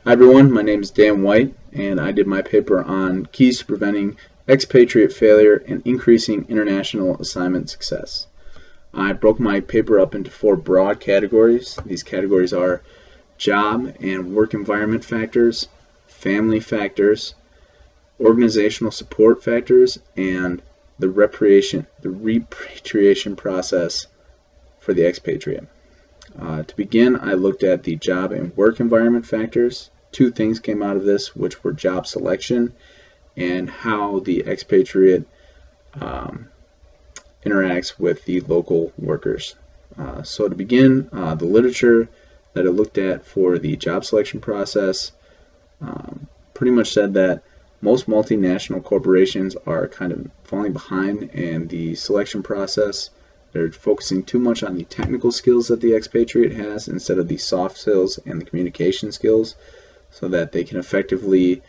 Hi everyone, my name is Dan White, and I did my paper on keys to preventing expatriate failure and increasing international assignment success. I broke my paper up into 4 broad categories. These categories are job and work environment factors, family factors, organizational support factors, and the repatriation process for the expatriate. To begin, I looked at the job and work environment factors. 2 things came out of this, which were job selection and how the expatriate interacts with the local workers. So to begin, the literature that I looked at for the job selection process pretty much said that most multinational corporations are kind of falling behind in the selection process. They're focusing too much on the technical skills that the expatriate has instead of the soft skills and the communication skills, so that they can effectively,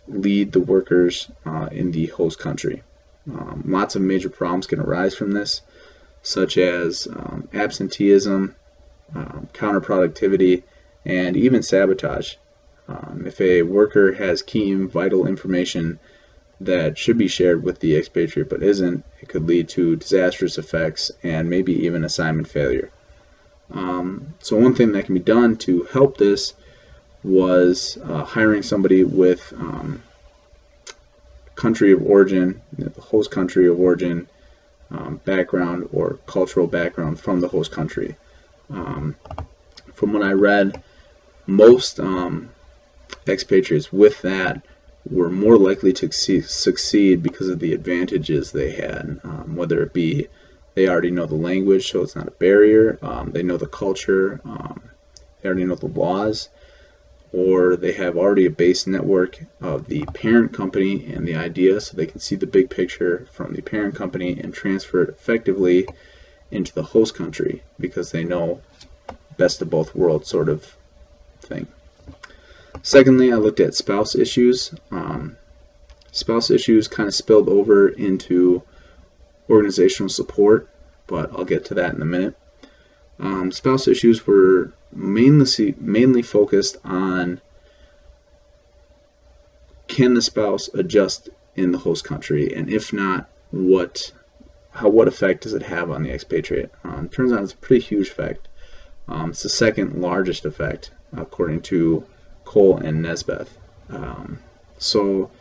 lead the workers in the host country. Lots of major problems can arise from this, such as absenteeism, counterproductivity, and even sabotage. If a worker has key and vital information that should be shared with the expatriate but isn't, it could lead to disastrous effects and maybe even assignment failure. So one thing that can be done to help this was hiring somebody with country of origin, the host country of origin background or cultural background from the host country. From what I read, most expatriates with that were more likely to succeed because of the advantages they had, whether it be they already know the language, so it's not a barrier, they know the culture, they already know the laws, or they have already a base network of the parent company and the idea, so they can see the big picture from the parent company and transfer it effectively into the host country because they know best of both worlds sort of thing. Secondly, I looked at spouse issues. Spouse issues kind of spilled over into organizational support, but I'll get to that in a minute. Spouse issues were mainly focused on, can the spouse adjust in the host country, and if not, what effect does it have on the expatriate? Turns out it's a pretty huge effect. It's the second largest effect according to Cole and Nesbeth. So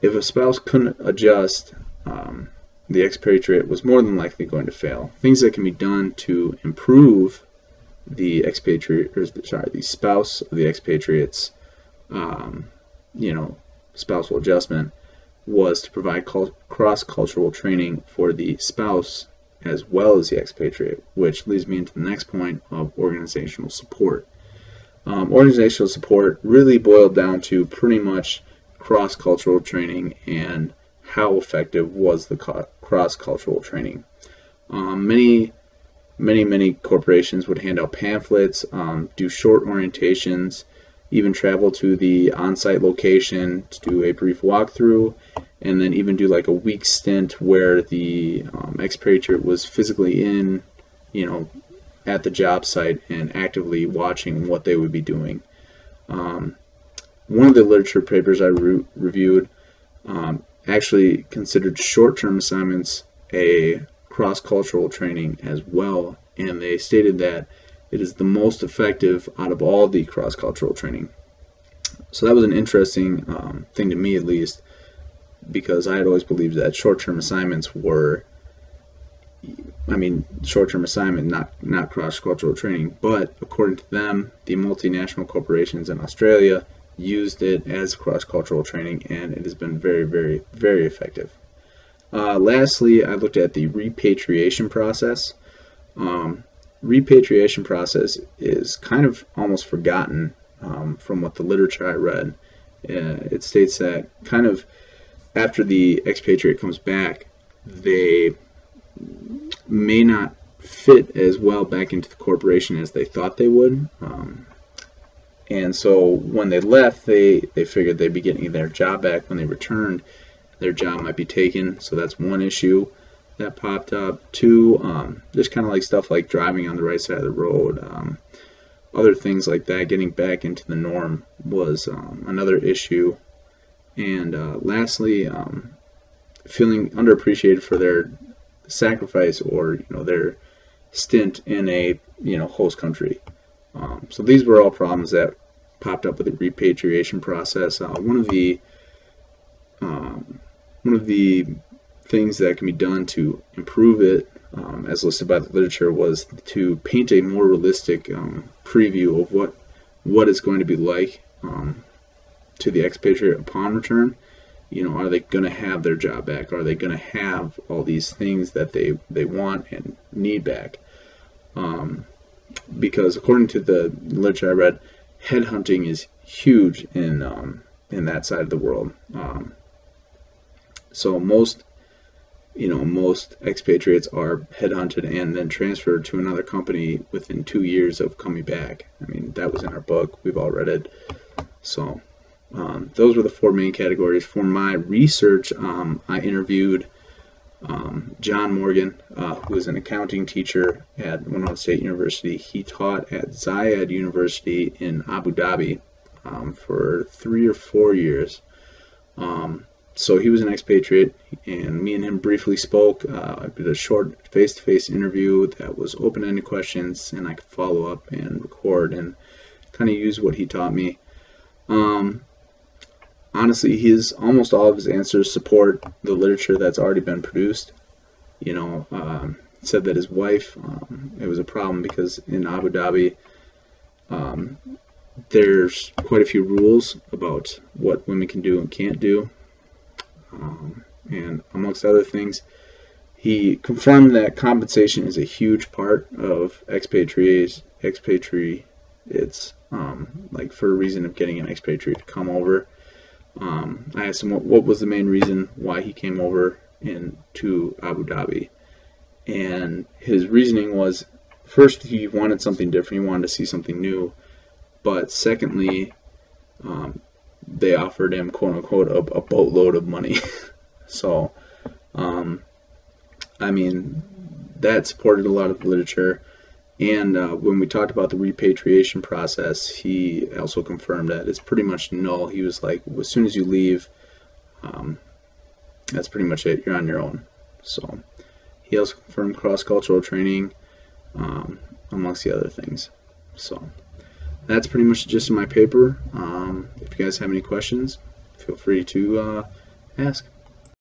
if a spouse couldn't adjust, the expatriate was more than likely going to fail. Things that can be done to improve the the spouse of the expatriate's spousal adjustment was to provide cross-cultural training for the spouse as well as the expatriate, which leads me into the next point of organizational support. Organizational support really boiled down to pretty much cross-cultural training and how effective was the cross-cultural training. Many corporations would hand out pamphlets, do short orientations, even travel to the on-site location to do a brief walkthrough, and then even do like a week stint where the expatriate was physically in, at the job site and actively watching what they would be doing. One of the literature papers I reviewed actually considered short-term assignments a cross-cultural training as well, and they stated that it is the most effective out of all the cross-cultural training. So that was an interesting thing to me, at least, because I had always believed that short-term assignments were, short-term assignment, not cross-cultural training, but according to them, the multinational corporations in Australia used it as cross-cultural training, and it has been very, very, very effective. Lastly, I looked at the repatriation process. Repatriation process is kind of almost forgotten from what the literature I read. It states that kind of after the expatriate comes back, they may not fit as well back into the corporation as they thought they would. And so when they left, they figured they'd be getting their job back. When they returned, their job might be taken. So that's one issue that popped up. 2, just kind of like stuff like driving on the right side of the road, other things like that, getting back into the norm was another issue. And lastly, feeling underappreciated for their sacrifice or their stint in a host country. So these were all problems that popped up with the repatriation process. One of the things that can be done to improve it, as listed by the literature, was to paint a more realistic preview of what it's going to be like to the expatriate upon return. Are they going to have their job back? Are they going to have all these things that they want and need back? Because according to the literature I read, headhunting is huge in that side of the world. So most expatriates are headhunted and then transferred to another company within 2 years of coming back. I mean, that was in our book. We've all read it. So those were the 4 main categories. For my research, I interviewed John Morgan, who was an accounting teacher at Winona State University. He taught at Zayed University in Abu Dhabi for 3 or 4 years. So he was an expatriate, and me and him briefly spoke. I did a short face-to-face interview that was open-ended questions, and I could follow up and record and kind of use what he taught me. Honestly, almost all of his answers support the literature that's already been produced. He said that his wife, it was a problem because in Abu Dhabi, there's quite a few rules about what women can do and can't do. And amongst other things, he confirmed that compensation is a huge part of expatriates, like for a reason of getting an expatriate to come over. I asked him what was the main reason why he came over to Abu Dhabi, and his reasoning was, first, he wanted something different, he wanted to see something new, but secondly, they offered him, quote unquote, a boatload of money. So, I mean, that supported a lot of the literature. And when we talked about the repatriation process, he also confirmed that it's pretty much null. He was like, as soon as you leave, that's pretty much it. You're on your own. So he also confirmed cross-cultural training, amongst the other things. So that's pretty much the gist of my paper. If you guys have any questions, feel free to ask.